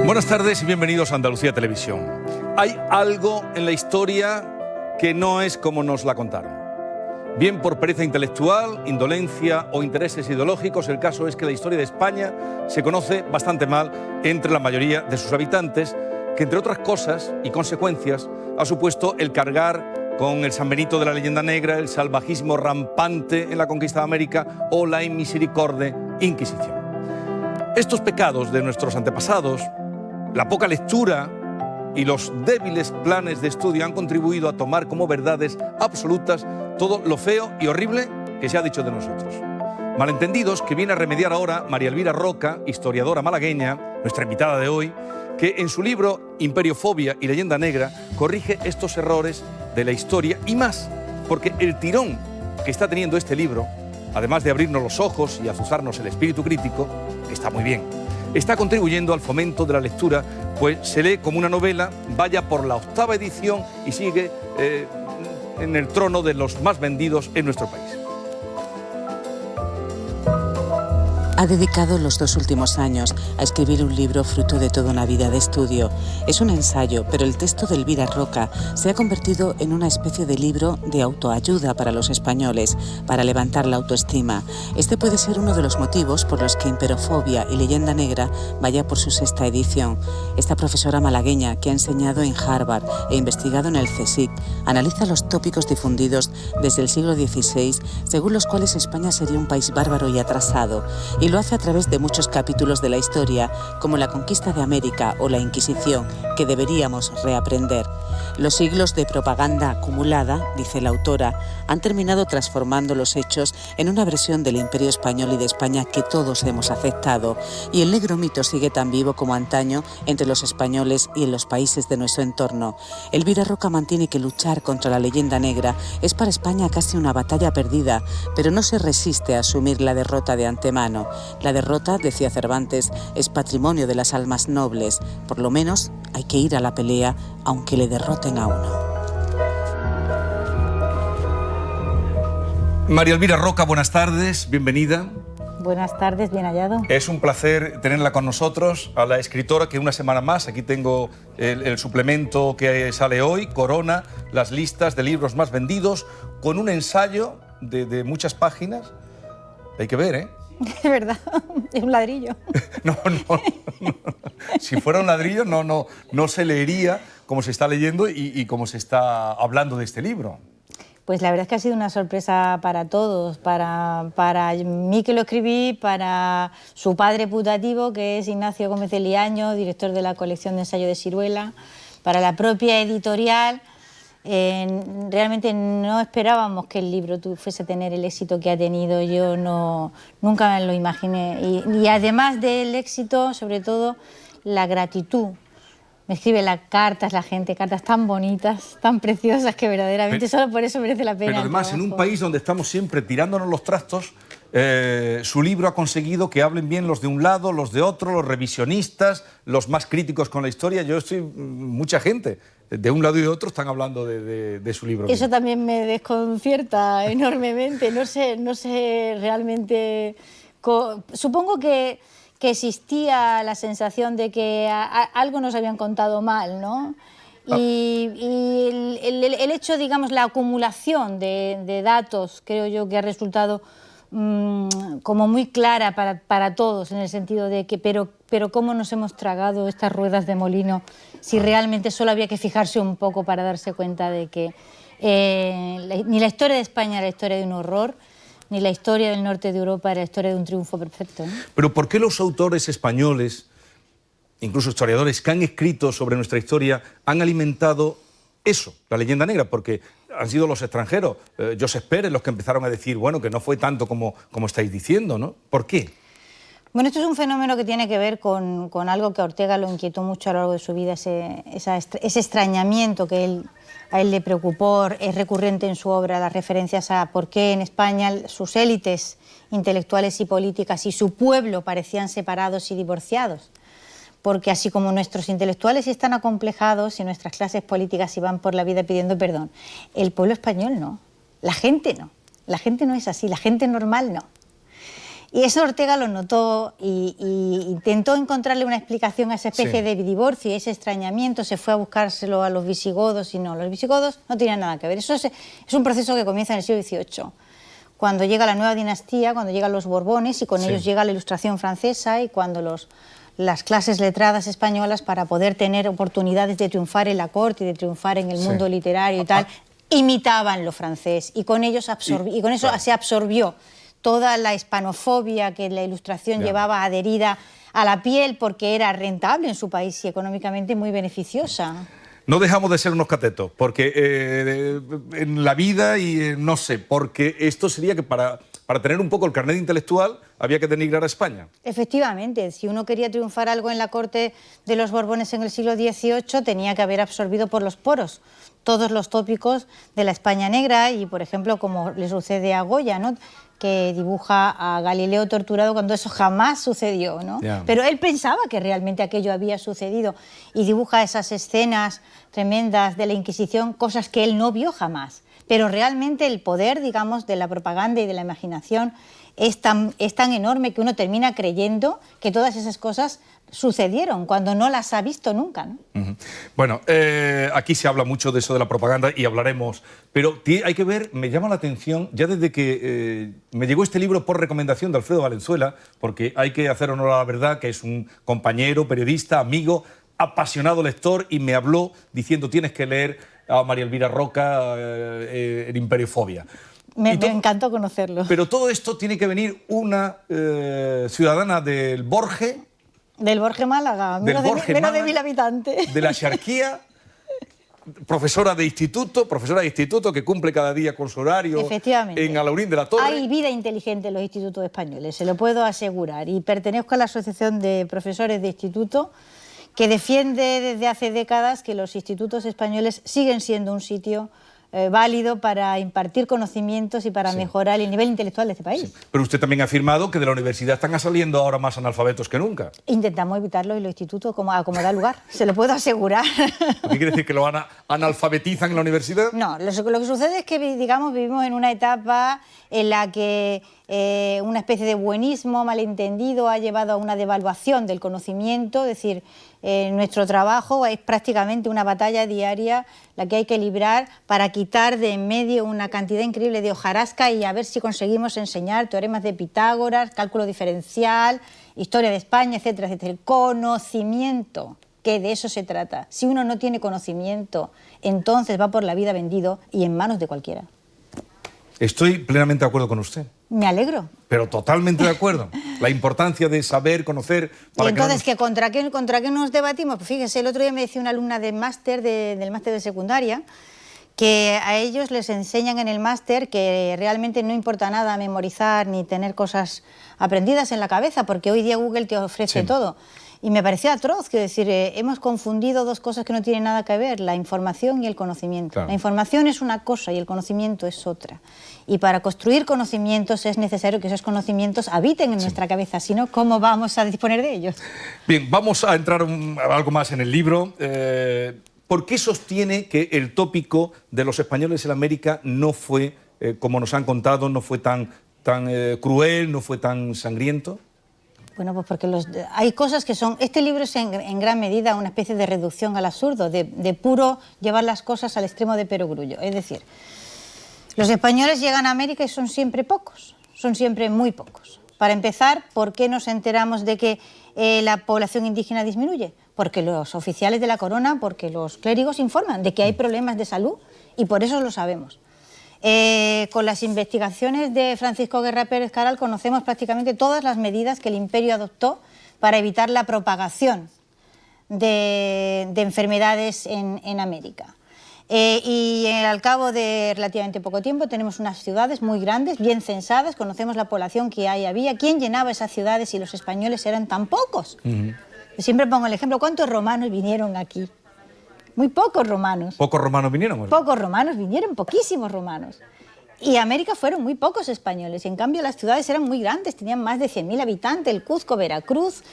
Buenas tardes y bienvenidos a Andalucía Televisión. Hay algo en la historia que no es como nos la contaron. Bien por pereza intelectual, indolencia o intereses ideológicos, el caso es que la historia de España se conoce bastante mal entre la mayoría de sus habitantes, que entre otras cosas y consecuencias ha supuesto el cargar con el San Benito de la leyenda negra, el salvajismo rampante en la conquista de América o la inmisericorde Inquisición. Estos pecados de nuestros antepasados, la poca lectura y los débiles planes de estudio han contribuido a tomar como verdades absolutas todo lo feo y horrible que se ha dicho de nosotros. Malentendidos que viene a remediar ahora María Elvira Roca, historiadora malagueña, nuestra invitada de hoy, que en su libro Imperiofobia y leyenda negra corrige estos errores de la historia y más, porque el tirón que está teniendo este libro, además de abrirnos los ojos y azuzarnos el espíritu crítico, que está muy bien, está contribuyendo al fomento de la lectura, pues se lee como una novela, vaya por la 8ª edición y sigue en el trono de los más vendidos en nuestro país. Ha dedicado los 2 últimos años a escribir un libro fruto de toda una vida de estudio. Es un ensayo, pero el texto de Elvira Roca se ha convertido en una especie de libro de autoayuda para los españoles, para levantar la autoestima. Este puede ser uno de los motivos por los que Imperiofobia y leyenda negra vaya por su 6ª edición. Esta profesora malagueña, que ha enseñado en Harvard e investigado en el CSIC, analiza los tópicos difundidos desde el siglo XVI, según los cuales España sería un país bárbaro y atrasado, y lo hace a través de muchos capítulos de la historia, como la conquista de América o la Inquisición, que deberíamos reaprender. Los siglos de propaganda acumulada, dice la autora, han terminado transformando los hechos en una versión del Imperio Español y de España que todos hemos aceptado, y el negro mito sigue tan vivo como antaño entre los españoles y en los países de nuestro entorno. Elvira Roca mantiene que luchar contra la leyenda negra es para España casi una batalla perdida, pero no se resiste a asumir la derrota de antemano. La derrota, decía Cervantes, es patrimonio de las almas nobles. Por lo menos hay que ir a la pelea, aunque le derroten a uno. María Elvira Roca, buenas tardes, bienvenida. Buenas tardes, bien hallado. Es un placer tenerla con nosotros, a la escritora que una semana más, aquí tengo el suplemento que sale hoy, corona las listas de libros más vendidos, con un ensayo de muchas páginas. Hay que ver, ¿eh? Es verdad, es un ladrillo. No. Si fuera un ladrillo no se leería como se está leyendo y como se está hablando de este libro. Pues la verdad es que ha sido una sorpresa para todos, para mí que lo escribí, para su padre putativo, que es Ignacio Gómez de Liaño, director de la colección de ensayo de Siruela, para la propia editorial. Realmente no esperábamos que el libro fuese a tener el éxito que ha tenido, yo nunca me lo imaginé. Y además del éxito, sobre todo, la gratitud. Me escribe las cartas, la gente, cartas tan bonitas, tan preciosas, que verdaderamente solo por eso merece la pena. Pero además, en un país donde estamos siempre tirándonos los trastos, su libro ha conseguido que hablen bien los de un lado, los de otro, los revisionistas, los más críticos con la historia. Mucha gente de un lado y de otro están hablando de su libro. Eso también me desconcierta enormemente. No sé realmente. Supongo que existía la sensación de que algo nos habían contado mal, ¿no? Y el hecho, digamos, la acumulación de datos, creo yo que ha resultado como muy clara para todos, en el sentido de que, pero cómo nos hemos tragado estas ruedas de molino, si realmente solo había que fijarse un poco para darse cuenta de que ni la historia de España era la historia de un horror, ni la historia del norte de Europa era la historia de un triunfo perfecto, ¿no? Pero ¿por qué los autores españoles, incluso historiadores que han escrito sobre nuestra historia, han alimentado eso, la leyenda negra? Porque han sido los extranjeros, Josep Pérez, los que empezaron a decir, bueno, que no fue tanto como estáis diciendo, ¿no? ¿Por qué? Bueno, esto es un fenómeno que tiene que ver con algo que a Ortega lo inquietó mucho a lo largo de su vida, ese extrañamiento que a él le preocupó. Es recurrente en su obra las referencias a por qué en España sus élites intelectuales y políticas y su pueblo parecían separados y divorciados. Porque así como nuestros intelectuales están acomplejados y nuestras clases políticas iban por la vida pidiendo perdón, el pueblo español no, la gente no es así, la gente normal no. Y eso Ortega lo notó y intentó encontrarle una explicación a esa especie de divorcio y ese extrañamiento. Se fue a buscárselo a los visigodos y no, los visigodos no tenían nada que ver. Eso es un proceso que comienza en el siglo XVIII, cuando llega la nueva dinastía, cuando llegan los Borbones y con ellos llega la Ilustración francesa y cuando las clases letradas españolas, para poder tener oportunidades de triunfar en la corte y de triunfar en el mundo literario y tal, imitaban lo francés y con ellos y con eso se absorbió toda la hispanofobia que la Ilustración llevaba adherida a la piel, porque era rentable en su país y económicamente muy beneficiosa. No dejamos de ser unos catetos, porque en la vida y no sé, porque esto sería que para tener un poco el carnet intelectual había que denigrar a España. Efectivamente, si uno quería triunfar algo en la corte de los Borbones en el siglo XVIII, tenía que haber absorbido por los poros todos los tópicos de la España negra y, por ejemplo, como le sucede a Goya, ¿no?, que dibuja a Galileo torturado cuando eso jamás sucedió, ¿no? Pero él pensaba que realmente aquello había sucedido y dibuja esas escenas tremendas de la Inquisición, cosas que él no vio jamás. Pero realmente el poder, digamos, de la propaganda y de la imaginación es tan enorme que uno termina creyendo que todas esas cosas sucedieron cuando no las ha visto nunca, ¿no? Bueno, aquí se habla mucho de eso de la propaganda y hablaremos, pero hay que ver, me llama la atención, ya desde que me llegó este libro por recomendación de Alfredo Valenzuela, porque hay que hacer honor a la verdad, que es un compañero, periodista, amigo, apasionado lector, y me habló diciendo: tienes que leer a María Elvira Roca en Imperiofobia. Me encantó conocerlo. Pero todo esto tiene que venir una ciudadana del Borge. Del Borge Málaga, menos de 1000 habitantes. De la Xarquía, profesora de instituto que cumple cada día con su horario en Alaurín de la Torre. Hay vida inteligente en los institutos españoles, se lo puedo asegurar. Y pertenezco a la Asociación de Profesores de Instituto, que defiende desde hace décadas que los institutos españoles siguen siendo un sitio válido para impartir conocimientos y para mejorar el nivel intelectual de este país. Pero usted también ha afirmado que de la universidad están saliendo ahora más analfabetos que nunca. Intentamos evitarlo en los institutos como da lugar, se lo puedo asegurar. ¿Qué quiere decir, que lo analfabetizan en la universidad? No, lo que sucede es que, digamos, vivimos en una etapa en la que una especie de buenismo malentendido ha llevado a una devaluación del conocimiento. Es decir, nuestro trabajo es prácticamente una batalla diaria la que hay que librar para quitar de en medio una cantidad increíble de hojarasca y a ver si conseguimos enseñar teoremas de Pitágoras, cálculo diferencial, historia de España, etcétera, etcétera. El conocimiento, que de eso se trata. Si uno no tiene conocimiento, entonces va por la vida vendido y en manos de cualquiera. Estoy plenamente de acuerdo con usted. Me alegro. Pero totalmente de acuerdo. La importancia de saber, conocer... Para y entonces, ¿contra qué nos debatimos? Pues fíjese, el otro día me decía una alumna del máster de secundaria que a ellos les enseñan en el máster que realmente no importa nada memorizar ni tener cosas aprendidas en la cabeza, porque hoy día Google te ofrece todo. Y me pareció atroz, que decir, hemos confundido dos cosas que no tienen nada que ver, la información y el conocimiento. Claro. La información es una cosa y el conocimiento es otra. Y para construir conocimientos es necesario que esos conocimientos habiten en nuestra cabeza, si no, ¿cómo vamos a disponer de ellos? Bien, vamos a entrar algo más en el libro. ¿Por qué sostiene que el tópico de los españoles en América no fue, como nos han contado, no fue tan cruel, no fue tan sangriento? Bueno, pues porque hay cosas que son... Este libro es en gran medida una especie de reducción al absurdo, de puro llevar las cosas al extremo de perogrullo. Es decir, los españoles llegan a América y son siempre pocos, son siempre muy pocos. Para empezar, ¿por qué nos enteramos de que la población indígena disminuye? Porque los oficiales de la corona, porque los clérigos informan de que hay problemas de salud y por eso lo sabemos. Con las investigaciones de Francisco Guerra Pérez Caral conocemos prácticamente todas las medidas que el imperio adoptó para evitar la propagación de enfermedades en América. Y al cabo de relativamente poco tiempo tenemos unas ciudades muy grandes, bien censadas, conocemos la población que había. ¿Quién llenaba esas ciudades si los españoles eran tan pocos? Yo siempre pongo el ejemplo, ¿cuántos romanos vinieron aquí? Muy pocos romanos. ¿Pocos romanos vinieron? Bueno. Pocos romanos vinieron, poquísimos romanos. Y América fueron muy pocos españoles. En cambio, las ciudades eran muy grandes, tenían más de 100.000 habitantes. El Cuzco, Veracruz,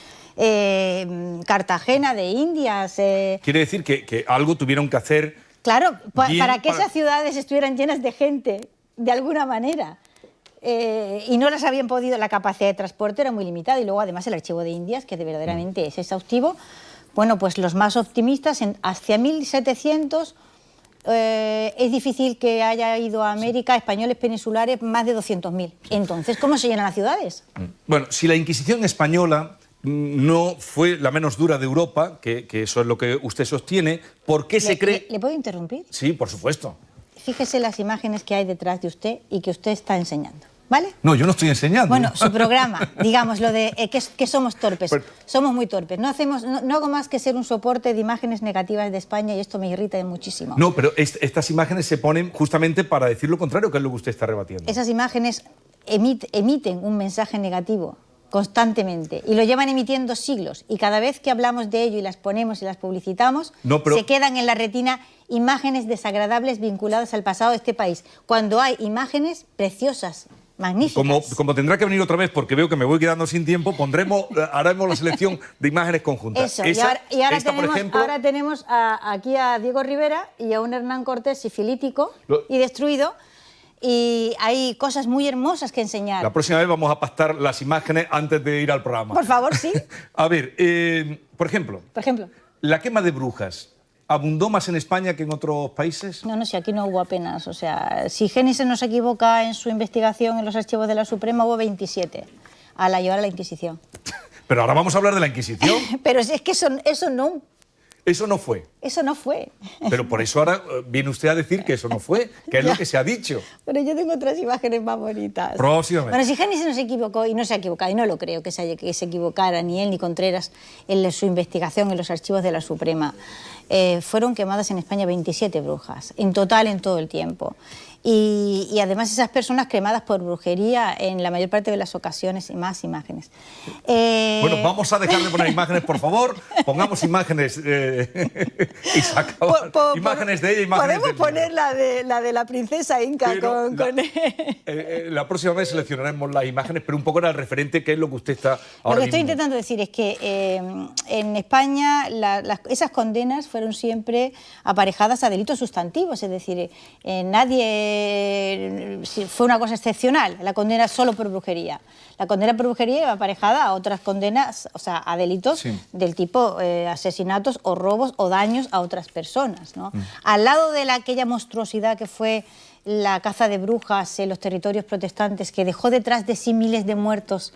Cartagena de Indias. Quiere decir que algo tuvieron que hacer. Claro, para que esas ciudades estuvieran llenas de gente, de alguna manera. y no las habían podido, la capacidad de transporte era muy limitada, y luego además el archivo de Indias, que verdaderamente es exhaustivo. Bueno, pues los más optimistas, hacia 1700 es difícil que haya ido a América españoles peninsulares más de 200.000. Entonces, ¿cómo se llenan las ciudades? Bueno, si la Inquisición española no fue la menos dura de Europa, que eso es lo que usted sostiene, ¿por qué se cree...? ¿Le puedo interrumpir? Sí, por supuesto. Fíjese las imágenes que hay detrás de usted y que usted está enseñando, ¿vale? No, yo no estoy enseñando. Bueno, su programa, digamos, lo de que somos torpes, Pero... somos muy torpes. No hago más que ser un soporte de imágenes negativas de España, y esto me irrita muchísimo. No, pero estas imágenes se ponen justamente para decir lo contrario, que es lo que usted está rebatiendo. Esas imágenes emiten un mensaje negativo constantemente, y lo llevan emitiendo siglos, y cada vez que hablamos de ello y las ponemos y las publicitamos, se quedan en la retina imágenes desagradables vinculadas al pasado de este país, cuando hay imágenes preciosas, magníficas. Como tendrá que venir otra vez, porque veo que me voy quedando sin tiempo, haremos la selección de imágenes conjuntas. Eso, ahora tenemos aquí a Diego Rivera y a un Hernán Cortés sifilítico y destruido. Y hay cosas muy hermosas que enseñar. La próxima vez vamos a pactar las imágenes antes de ir al programa. Por favor, sí. A ver, por ejemplo, la quema de brujas, ¿abundó más en España que en otros países? No, si aquí no hubo apenas. O sea, si Génesis no se equivoca en su investigación en los archivos de la Suprema, hubo 27 a la llevar a la Inquisición. Pero ahora vamos a hablar de la Inquisición. Pero es que eso no... Eso no fue. Eso no fue. Pero por eso ahora viene usted a decir que eso no fue, que es lo que se ha dicho. Pero yo tengo otras imágenes más bonitas. Próximamente. Bueno, si Génesis no se equivocó, y no se ha equivocado, y no lo creo que se equivocara, ni él ni Contreras, en su investigación en los archivos de la Suprema, fueron quemadas en España 27 brujas, en total en todo el tiempo. Y además esas personas quemadas por brujería en la mayor parte de las ocasiones, y más imágenes. Bueno, vamos a dejar de poner imágenes, por favor. Pongamos imágenes y sacamos imágenes de ella, imágenes podemos poner la de la princesa Inca. La próxima vez seleccionaremos las imágenes, pero un poco era el referente, que es lo que usted está ahora Lo que estoy intentando decir es que en España esas condenas fueron siempre aparejadas a delitos sustantivos, es decir, nadie... fue una cosa excepcional, la condena solo por brujería. La condena por brujería iba aparejada a otras condenas, o sea, a delitos del tipo asesinatos o robos o daños a otras personas, ¿no? Al lado de aquella monstruosidad que fue la caza de brujas en los territorios protestantes, que dejó detrás de sí miles de muertos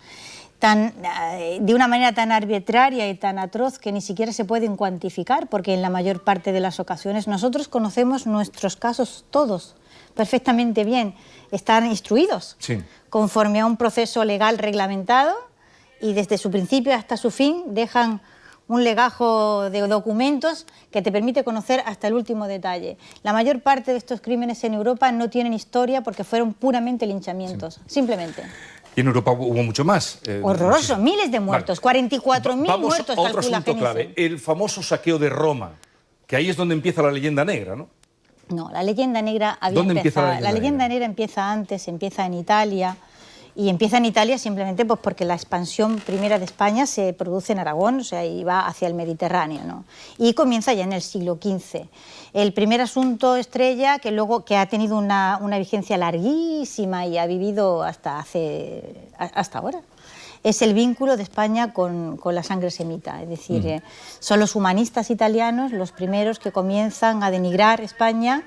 de una manera tan arbitraria y tan atroz que ni siquiera se pueden cuantificar, porque en la mayor parte de las ocasiones nosotros conocemos nuestros casos todos perfectamente bien, están instruidos conforme a un proceso legal reglamentado, y desde su principio hasta su fin dejan un legajo de documentos que te permite conocer hasta el último detalle. La mayor parte de estos crímenes en Europa no tienen historia porque fueron puramente linchamientos, simplemente. Y en Europa hubo mucho más. Horroroso, miles de muertos, 44.000 muertos, calcula Génesis. Otro asunto clave, el famoso saqueo de Roma, que ahí es donde empieza la leyenda negra, ¿no? No, la leyenda negra había empezado. La leyenda negra empieza antes, empieza en Italia, y empieza en Italia simplemente pues porque la expansión primera de España se produce en Aragón, o sea, y va hacia el Mediterráneo, ¿no? Y comienza ya en el siglo XV. El primer asunto estrella, que ha tenido una vigencia larguísima y ha vivido hasta ahora, es el vínculo de España con la sangre semita. Es decir, son los humanistas italianos los primeros que comienzan a denigrar España,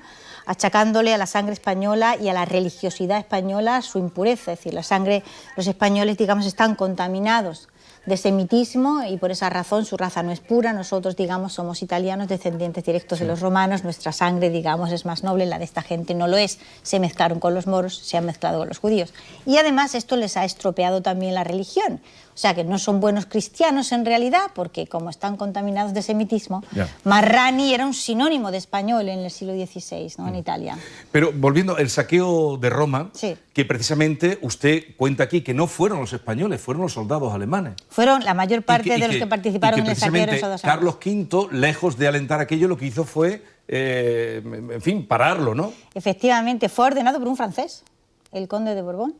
achacándole a la sangre española y a la religiosidad española su impureza. Es decir, los españoles, digamos, están contaminados de semitismo, y por esa razón su raza no es pura. Nosotros, digamos, somos italianos, descendientes directos de los romanos, nuestra sangre, digamos, es más noble, la de esta gente no lo es. Se mezclaron con los moros, se han mezclado con los judíos. Y además esto les ha estropeado también la religión. O sea, que no son buenos cristianos en realidad, porque como están contaminados de semitismo, Marrani era un sinónimo de español en el siglo XVI, ¿no? En Italia. Pero volviendo al saqueo de Roma, que precisamente usted cuenta aquí que no fueron los españoles, fueron los soldados alemanes. Fueron la mayor parte de los que participaron en el saqueo en esos 2 años. Carlos V, lejos de alentar aquello, lo que hizo fue, en fin, pararlo, ¿no? Efectivamente, fue ordenado por un francés, el conde de Borbón.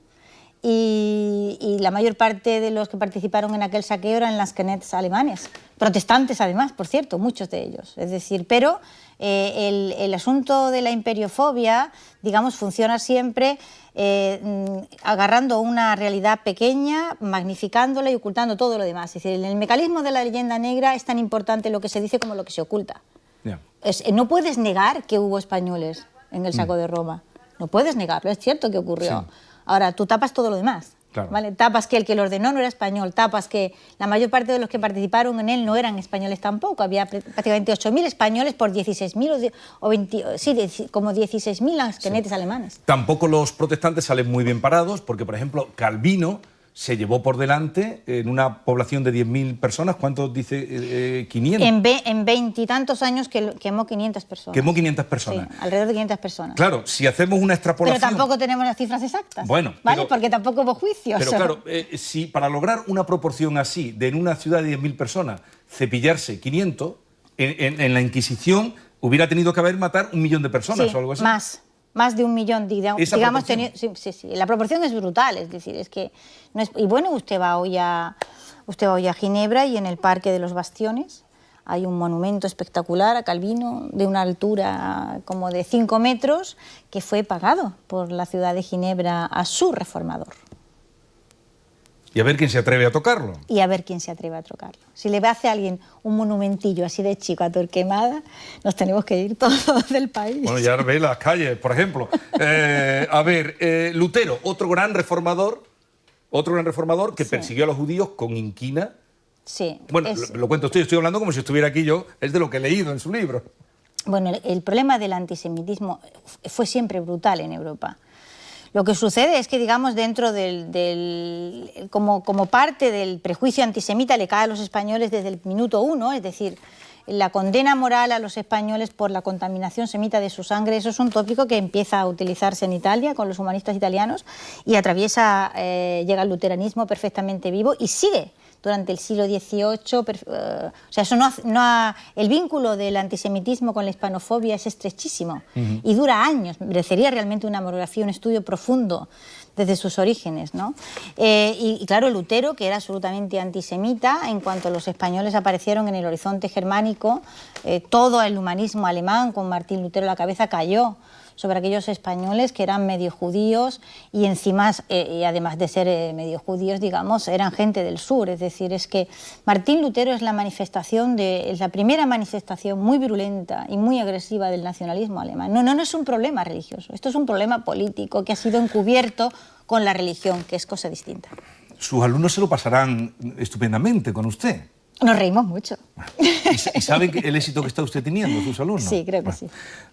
y la mayor parte de los que participaron en aquel saqueo eran lansquenets alemanes, protestantes además, por cierto, muchos de ellos. Es decir, pero el asunto de la imperiofobia, digamos, funciona siempre agarrando una realidad pequeña, magnificándola y ocultando todo lo demás. Es decir, en el mecanismo de la leyenda negra es tan importante lo que se dice como lo que se oculta. Yeah. No puedes negar que hubo españoles en el saco de Roma. No puedes negarlo, es cierto que ocurrió. Sí. Ahora, tú tapas todo lo demás. Claro. ¿Vale? Tapas que el que lo ordenó no era español, tapas que la mayor parte de los que participaron en él no eran españoles tampoco. Había prácticamente 8.000 españoles por 16.000 como 16.000 lansquenetes alemanes. Tampoco los protestantes salen muy bien parados, porque, por ejemplo, Calvino se llevó por delante en una población de 10.000 personas. ¿Cuántos dice? 500. En 20 y tantos años quemó 500 personas. Quemó 500 personas. Sí, alrededor de 500 personas. Claro, si hacemos una extrapolación... Pero tampoco tenemos las cifras exactas. Bueno, ¿vale? pero, porque tampoco hubo juicios. Pero claro, si para lograr una proporción así, de en una ciudad de 10.000 personas, cepillarse 500, en la Inquisición hubiera tenido que haber matar 1 millón de personas o algo así. Más de 1 millón, digamos. Sí. La proporción es brutal, es decir, es que no es, y bueno, usted va hoy a Ginebra y en el Parque de los Bastiones hay un monumento espectacular a Calvino de una altura como de 5 metros que fue pagado por la ciudad de Ginebra a su reformador. Y a ver quién se atreve a tocarlo. Y a ver quién se atreve a tocarlo. Si le hace a alguien un monumentillo así de chico a Torquemada, nos tenemos que ir todos del país. Bueno, ya veis las calles, por ejemplo. A ver, Lutero, otro gran reformador que persiguió a los judíos con inquina. Sí. Bueno, lo cuento usted, estoy hablando como si estuviera aquí yo, es de lo que he leído en su libro. Bueno, el problema del antisemitismo fue siempre brutal en Europa. Lo que sucede es que, digamos, dentro como parte del prejuicio antisemita le cae a los españoles desde el minuto 1, es decir, la condena moral a los españoles por la contaminación semita de su sangre, eso es un tópico que empieza a utilizarse en Italia con los humanistas italianos y atraviesa, llega al luteranismo perfectamente vivo y sigue durante el siglo XVIII. O sea, eso el vínculo del antisemitismo con la hispanofobia es estrechísimo y dura años. Merecería realmente una monografía, un estudio profundo desde sus orígenes, ¿no? Y claro, Lutero, que era absolutamente antisemita, en cuanto los españoles aparecieron en el horizonte germánico, todo el humanismo alemán, con Martín Lutero a la cabeza, cayó sobre aquellos españoles que eran medio judíos y encima, y además de ser medio judíos, digamos, eran gente del sur. Es decir, es que Martín Lutero es la primera manifestación muy virulenta y muy agresiva del nacionalismo alemán. No es un problema religioso, esto es un problema político que ha sido encubierto con la religión, que es cosa distinta. Sus alumnos se lo pasarán estupendamente con usted. Nos reímos mucho. ¿Y saben el éxito que está usted teniendo, sus alumnos? Sí, creo que sí.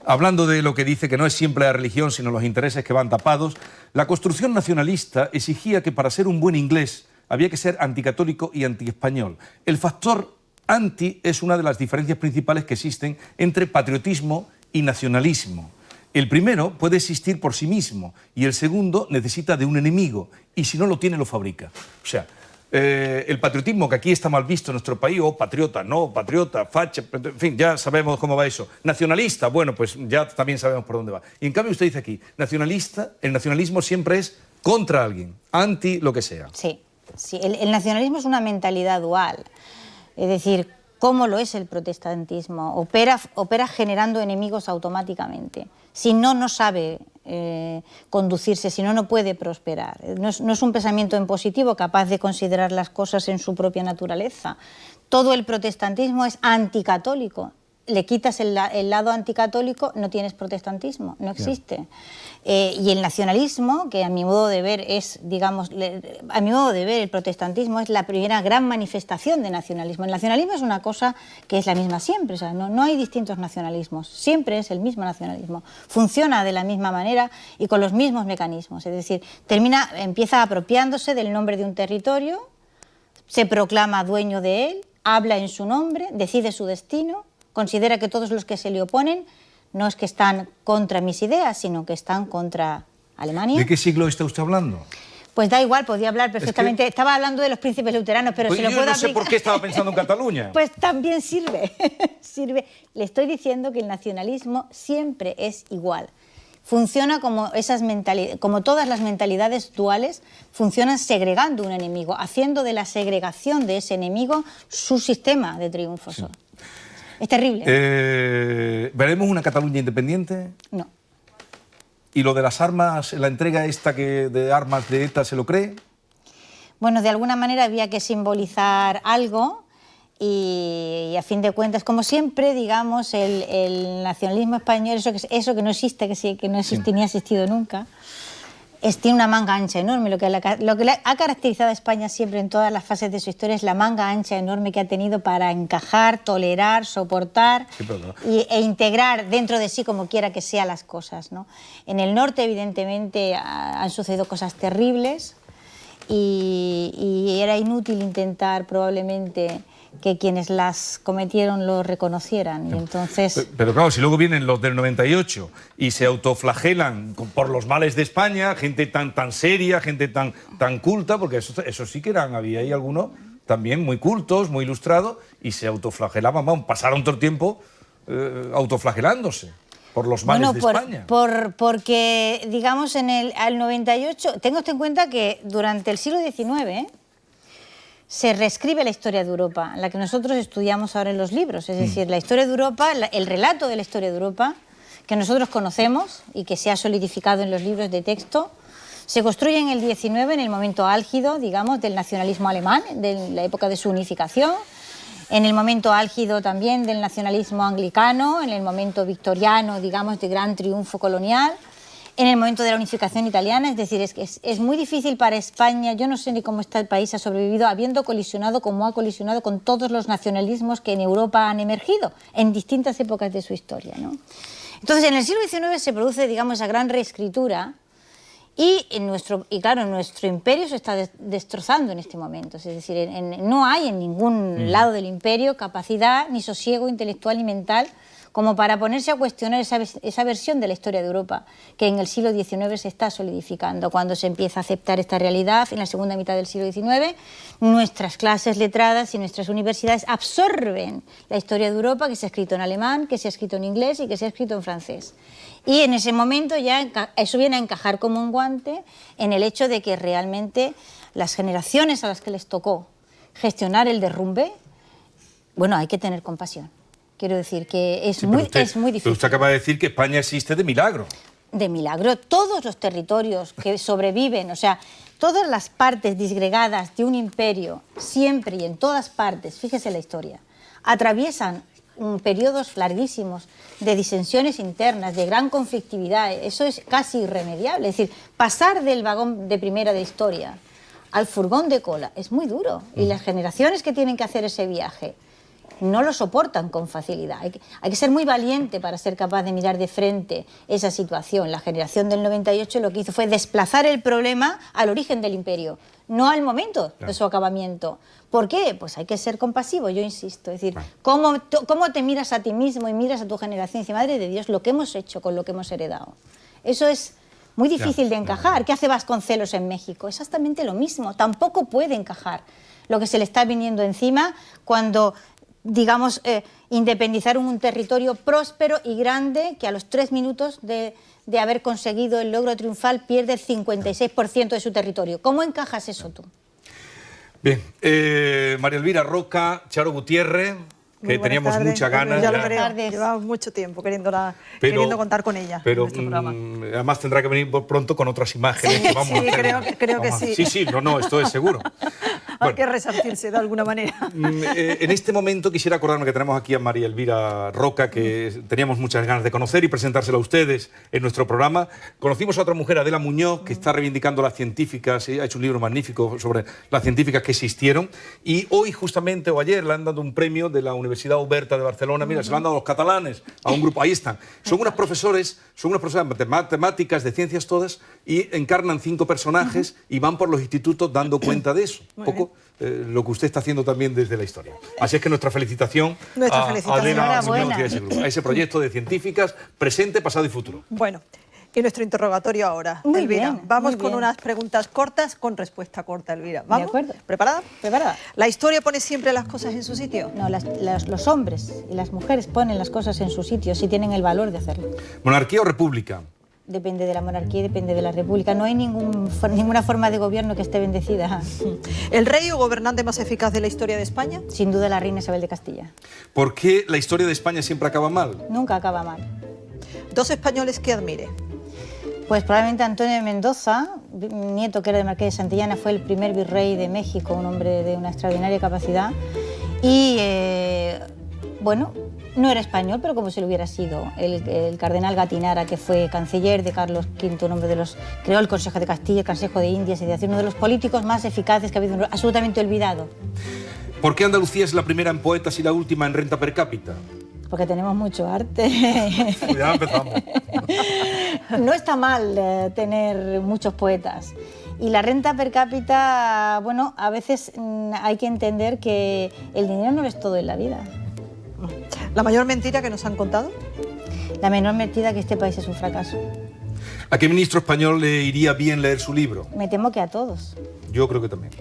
Hablando de lo que dice que no es siempre la religión, sino los intereses que van tapados, la construcción nacionalista exigía que para ser un buen inglés había que ser anticatólico y antiespañol. El factor anti es una de las diferencias principales que existen entre patriotismo y nacionalismo. El primero puede existir por sí mismo y el segundo necesita de un enemigo y si no lo tiene lo fabrica. O sea, el patriotismo, que aquí está mal visto en nuestro país, patriota, no, patriota, facha, en fin, ya sabemos cómo va eso. Nacionalista, bueno, pues ya también sabemos por dónde va. Y en cambio usted dice aquí, nacionalista, el nacionalismo siempre es contra alguien, anti lo que sea. Sí, el nacionalismo es una mentalidad dual, es decir, ¿cómo lo es el protestantismo? Opera generando enemigos automáticamente. Si no sabe conducirse, si no puede prosperar. No es un pensamiento en positivo capaz de considerar las cosas en su propia naturaleza. Todo el protestantismo es anticatólico. Le quitas el lado anticatólico, no tienes protestantismo, no existe. Y el nacionalismo, que a mi modo de ver el protestantismo es la primera gran manifestación de nacionalismo. El nacionalismo es una cosa que es la misma siempre, o sea, no hay distintos nacionalismos, siempre es el mismo nacionalismo. Funciona de la misma manera y con los mismos mecanismos, es decir, empieza apropiándose del nombre de un territorio, se proclama dueño de él, habla en su nombre, decide su destino, considera que todos los que se le oponen no es que están contra mis ideas, sino que están contra Alemania. ¿De qué siglo está usted hablando? Pues da igual, podía hablar perfectamente. Estaba hablando de los príncipes luteranos, pero pues se lo puedo aplicar. Yo no sé por qué estaba pensando en Cataluña. Pues también sirve. Le estoy diciendo que el nacionalismo siempre es igual. funciona como como todas las mentalidades duales, funcionan segregando un enemigo, haciendo de la segregación de ese enemigo su sistema de triunfo. Sí. Es terrible. ¿Veremos una Cataluña independiente? No. ¿Y lo de las armas, la entrega esta de armas de ETA, se lo cree? Bueno, de alguna manera había que simbolizar algo y a fin de cuentas, como siempre, digamos, el nacionalismo español, eso que no existe, que no existe ni ha existido nunca, tiene una manga ancha enorme. Lo que ha caracterizado a España siempre en todas las fases de su historia es la manga ancha enorme que ha tenido para encajar, tolerar, soportar e integrar dentro de sí, como quiera que sea, las cosas, ¿no? En el norte, evidentemente, han sucedido cosas terribles y era inútil intentar, probablemente, que quienes las cometieron lo reconocieran. Y entonces... Pero claro, si luego vienen los del 98 y se autoflagelan por los males de España, gente tan seria, gente tan culta, porque eso sí que había ahí algunos también muy cultos, muy ilustrados, y se autoflagelaban, pasaron todo el tiempo autoflagelándose por los males de España. Porque, digamos, al 98, tengo en cuenta que durante el siglo XIX... se reescribe la historia de Europa, la que nosotros estudiamos ahora en los libros. Es decir, la historia de Europa, el relato de la historia de Europa, que nosotros conocemos y que se ha solidificado en los libros de texto, se construye en el XIX, en el momento álgido, digamos, del nacionalismo alemán, de la época de su unificación, en el momento álgido también del nacionalismo anglicano, en el momento victoriano, digamos, de gran triunfo colonial, en el momento de la unificación italiana. Es decir, es muy difícil para España, yo no sé ni cómo el país ha sobrevivido, habiendo colisionado como ha colisionado con todos los nacionalismos que en Europa han emergido en distintas épocas de su historia, ¿no? Entonces, en el siglo XIX se produce, digamos, esa gran reescritura y claro, nuestro imperio se está destrozando en este momento. Es decir, no hay en ningún lado del imperio capacidad, ni sosiego intelectual ni mental, como para ponerse a cuestionar esa versión de la historia de Europa que en el siglo XIX se está solidificando. Cuando se empieza a aceptar esta realidad, en la segunda mitad del siglo XIX, nuestras clases letradas y nuestras universidades absorben la historia de Europa que se ha escrito en alemán, que se ha escrito en inglés y que se ha escrito en francés. Y en ese momento ya eso viene a encajar como un guante en el hecho de que realmente las generaciones a las que les tocó gestionar el derrumbe, bueno, hay que tener compasión. Quiero decir que es muy difícil. Pero usted acaba de decir que España existe de milagro. De milagro. Todos los territorios que sobreviven, o sea, todas las partes disgregadas de un imperio, siempre y en todas partes, fíjese la historia, atraviesan periodos larguísimos de disensiones internas, de gran conflictividad. Eso es casi irremediable. Es decir, pasar del vagón de primera de historia al furgón de cola es muy duro. Y las generaciones que tienen que hacer ese viaje no lo soportan con facilidad. Hay que ser muy valiente para ser capaz de mirar de frente esa situación. La generación del 98 lo que hizo fue desplazar el problema al origen del imperio, no al momento de su acabamiento. ¿Por qué? Pues hay que ser compasivo, yo insisto. Es decir, ¿cómo te miras a ti mismo y miras a tu generación y dices, madre de Dios, lo que hemos hecho con lo que hemos heredado? Eso es muy difícil de encajar. ¿Qué hace Vasconcelos en México? Exactamente lo mismo. Tampoco puede encajar lo que se le está viniendo encima cuando, digamos, independizaron un territorio próspero y grande que a los 3 minutos de haber conseguido el logro triunfal pierde el 56% de su territorio. ¿Cómo encajas eso tú? Bien, María Elvira Roca, Charo Gutiérrez, que teníamos muchas ganas. Llevamos mucho tiempo queriendo contar con ella en nuestro programa. Además tendrá que venir pronto con otras imágenes que vamos a hacer. Creo que sí. Sí, no, esto es seguro. Hay que resarcirse de alguna manera. En este momento quisiera acordarme que tenemos aquí a María Elvira Roca, que teníamos muchas ganas de conocer y presentársela a ustedes en nuestro programa. Conocimos a otra mujer, Adela Muñoz, que está reivindicando las científicas, ha hecho un libro magnífico sobre las científicas que existieron, y hoy justamente, o ayer, le han dado un premio de la Universidad Oberta de Barcelona. Mira, se lo han dado a los catalanes, a un grupo, ahí están. Son unas profesores de matemáticas, de ciencias todas, y encarnan 5 personajes y van por los institutos dando cuenta de eso. Un poco lo que usted está haciendo también desde la historia. Así es que nuestra felicitación a Adela Muñoz y a ese grupo, a ese proyecto de científicas presente, pasado y futuro. Bueno, y nuestro interrogatorio ahora, Muy Elvira. bien, Vamos muy con bien. unas preguntas cortas con respuesta corta, Elvira. ¿Vamos? De acuerdo. ¿Preparada? Preparada. ¿La historia pone siempre las cosas en su sitio? No, los hombres y las mujeres ponen las cosas en su sitio si tienen el valor de hacerlo. ¿Monarquía o república? depende de la monarquía y depende de la república. No hay ninguna forma de gobierno que esté bendecida. ¿El rey o gobernante más eficaz de la historia de España? Sin duda la reina Isabel de Castilla. ¿Por qué la historia de España siempre acaba mal? Nunca acaba mal. ¿Dos españoles que admire? Pues probablemente Antonio de Mendoza, nieto que era de Marqués de Santillana, fue el primer virrey de México, un hombre de una extraordinaria capacidad. Y bueno, no era español, pero como si lo hubiera sido. El cardenal Gatinara, que fue canciller de Carlos V, un hombre de los... creó el Consejo de Castilla, el Consejo de Indias, es decir, uno de los políticos más eficaces que ha habido, absolutamente olvidado. ¿Por qué Andalucía es la primera en poetas y la última en renta per cápita? Porque tenemos mucho arte. Ya empezamos. No está mal tener muchos poetas. Y la renta per cápita, bueno, a veces hay que entender que el dinero no lo es todo en la vida. ¿La mayor mentira que nos han contado? La menor mentira que este país es un fracaso. ¿A qué ministro español le iría bien leer su libro? Me temo que a todos. Yo creo que también.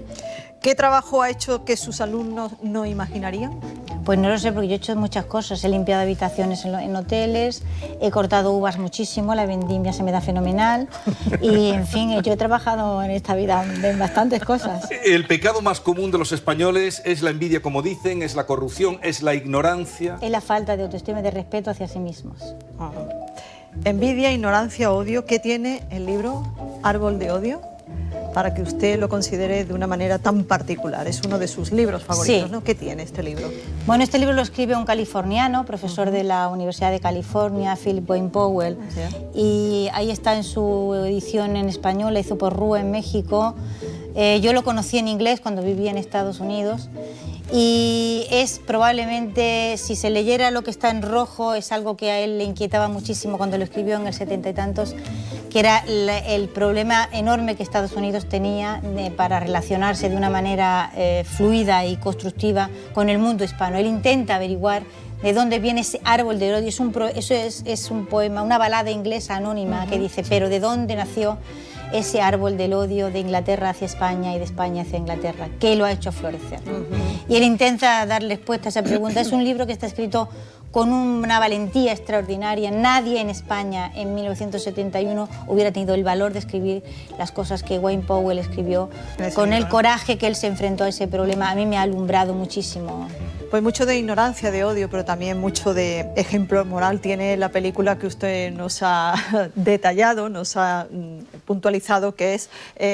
¿Qué trabajo ha hecho que sus alumnos no imaginarían? Pues no lo sé, porque yo he hecho muchas cosas. He limpiado habitaciones en hoteles, he cortado uvas muchísimo, la vendimia se me da fenomenal. Y, en fin, yo he trabajado en esta vida en bastantes cosas. El pecado más común de los españoles es la envidia, como dicen, es la corrupción, es la ignorancia. Es la falta de autoestima y de respeto hacia sí mismos. Envidia, ignorancia, odio. ¿Qué tiene el libro Árbol de Odio para que usted lo considere de una manera tan particular? Es uno de sus libros favoritos, sí. ¿no? ¿Qué tiene este libro? Bueno, este libro lo escribe un californiano, profesor de la Universidad de California, Philip Wayne Powell, ¿Sí? Y ahí está en su edición en español, la hizo por Rúa en México. Yo lo conocí en inglés cuando vivía en Estados Unidos. Y es probablemente, si se leyera lo que está en rojo, es algo que a él le inquietaba muchísimo cuando lo escribió en el 70 y tantos, que era el problema enorme que Estados Unidos tenía para relacionarse de una manera fluida y constructiva con el mundo hispano. Él intenta averiguar de dónde viene ese árbol del odio. Eso es un poema, una balada inglesa anónima que dice, pero ¿de dónde nació ese árbol del odio de Inglaterra hacia España y de España hacia Inglaterra? ¿Qué lo ha hecho florecer? Y él intenta dar respuesta a esa pregunta. Es un libro que está escrito con una valentía extraordinaria. Nadie en España en 1971 hubiera tenido el valor de escribir las cosas que Wayne Powell escribió, con el coraje que él se enfrentó a ese problema. A mí me ha alumbrado muchísimo. Pues mucho de ignorancia, de odio, pero también mucho de ejemplo moral tiene la película que usted nos ha detallado, nos ha puntualizado, que es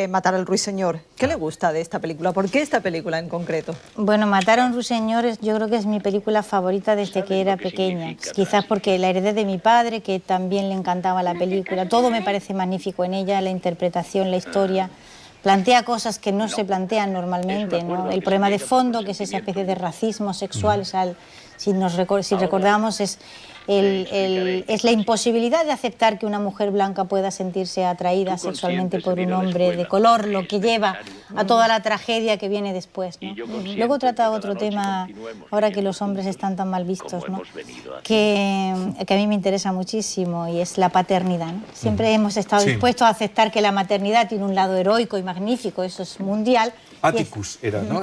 Matar al Ruiseñor. ¿Qué le gusta de esta película? ¿Por qué esta película en concreto? Bueno, Matar a un ruiseñor yo creo que es mi película favorita desde que era pequeña. Quizás porque la heredé de mi padre, que también le encantaba la película. Todo me parece magnífico en ella, la interpretación, la historia. Plantea cosas que no se plantean normalmente, ¿no? El problema de fondo, que es esa especie de racismo sexual, si recordamos, es la imposibilidad de aceptar que una mujer blanca pueda sentirse atraída sexualmente por un hombre de color, lo que lleva a toda la tragedia que viene después, ¿no? Luego trata otro tema, ahora que los hombres están tan mal vistos, ¿no? que a mí me interesa muchísimo, y es la paternidad, ¿no? Siempre hemos estado dispuestos a aceptar que la maternidad tiene un lado heroico y magnífico, eso es mundial. Atticus era, ¿no?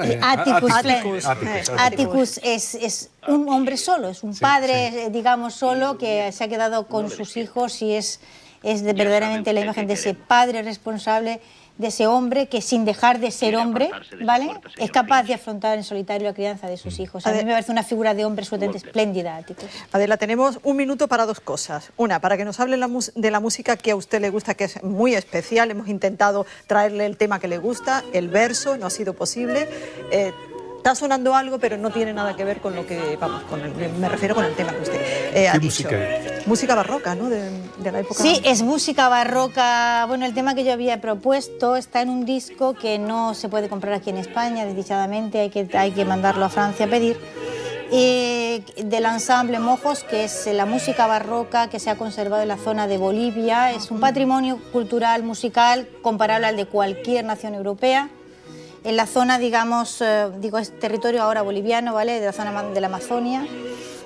Atticus es un hombre solo, es un padre, digamos, solo, que se ha quedado con sus hijos, y es verdaderamente la imagen de ese padre responsable, de ese hombre que, sin dejar de ser hombre, ¿vale?, es capaz de afrontar en solitario la crianza de sus hijos. A mí me parece una figura de hombre absolutamente espléndida, Atticus. Adela, tenemos un minuto para dos cosas. Una, para que nos hable de la música que a usted le gusta, que es muy especial. Hemos intentado traerle el tema que le gusta, el verso, no ha sido posible. Está sonando algo, pero no tiene nada que ver con lo que, vamos, me refiero con el tema que usted ha ¿Qué dicho. música es? Música barroca, ¿no?, de la época. Sí, es música barroca. Bueno, el tema que yo había propuesto está en un disco que no se puede comprar aquí en España, desdichadamente, hay que mandarlo a Francia a pedir. Del ensamble Mojos, que es la música barroca que se ha conservado en la zona de Bolivia. Es un patrimonio cultural, musical, comparable al de cualquier nación europea. En la zona, digamos, es territorio ahora boliviano, ¿vale?, de la zona de la Amazonia,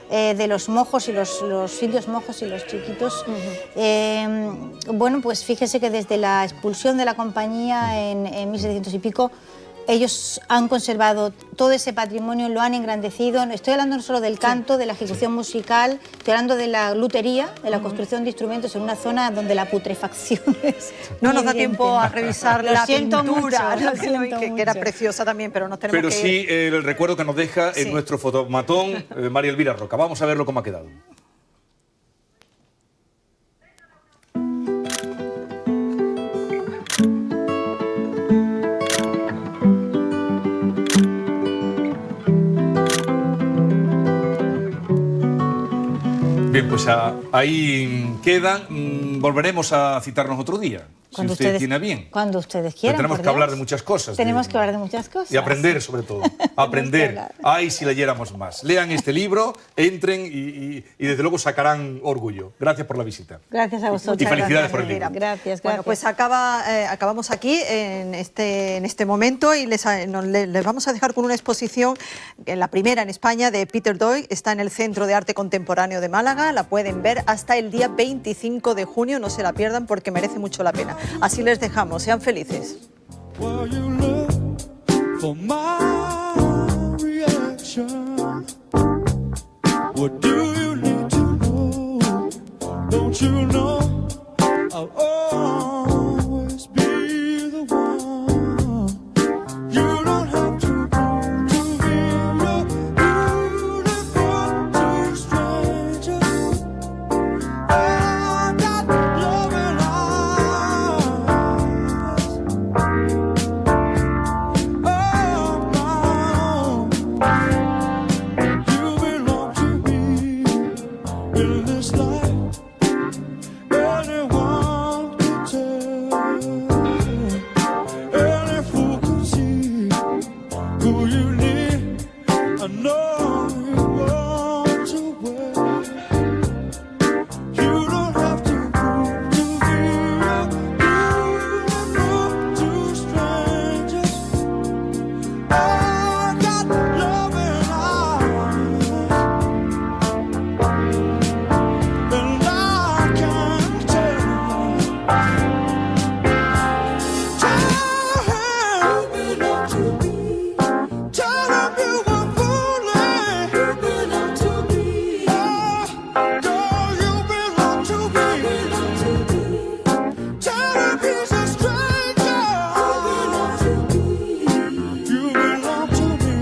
de los mojos y los indios mojos y los chiquitos. Bueno, pues fíjese que desde la expulsión de la compañía en 1700 y pico, ellos han conservado todo ese patrimonio, lo han engrandecido. Estoy hablando no solo del canto, de la ejecución musical, estoy hablando de la lutería, de la construcción de instrumentos en una zona donde la putrefacción es No nos da evidente. tiempo a revisar la siento pintura, mucho, lo siento que era mucho. preciosa también, pero nos tenemos Pero que sí ir. el recuerdo que nos deja en Sí. nuestro fotomatón María Elvira Roca. Vamos a verlo cómo ha quedado. Bien, pues ahí quedan. Volveremos a citarnos otro día, si usted tiene a bien. Cuando ustedes quieran. Tenemos por que hablar Dios. de muchas cosas. Tenemos que hablar de muchas cosas. Y aprender, sobre todo. Aprender. Ay, si leyéramos más. Lean este libro, entren y desde luego sacarán orgullo. Gracias por la visita. Gracias a vosotros. Y felicidades por el libro. Gracias. Bueno, pues acabamos aquí en este momento y les vamos a dejar con una exposición, la primera en España, de Peter Doig. Está en el Centro de Arte Contemporáneo de Málaga. La pueden ver hasta el día 25 de junio. No se la pierdan porque merece mucho la pena. Así les dejamos. Sean felices. While you look for my reaction, what do you need to know? Don't you know I'll always be the one? You don't have to prove to me you're beautiful to strangers. I got loving in this life, anyone can tell, any fool can see who you need. I know you want to wear. You don't have to prove to be beautiful to strangers. I got loving eyes. And I can tell you belong to me. Tell him you were fooling. You belong to me. Oh, girl, you belong to me. Tell him he's a stranger. You belong to me. You belong to me.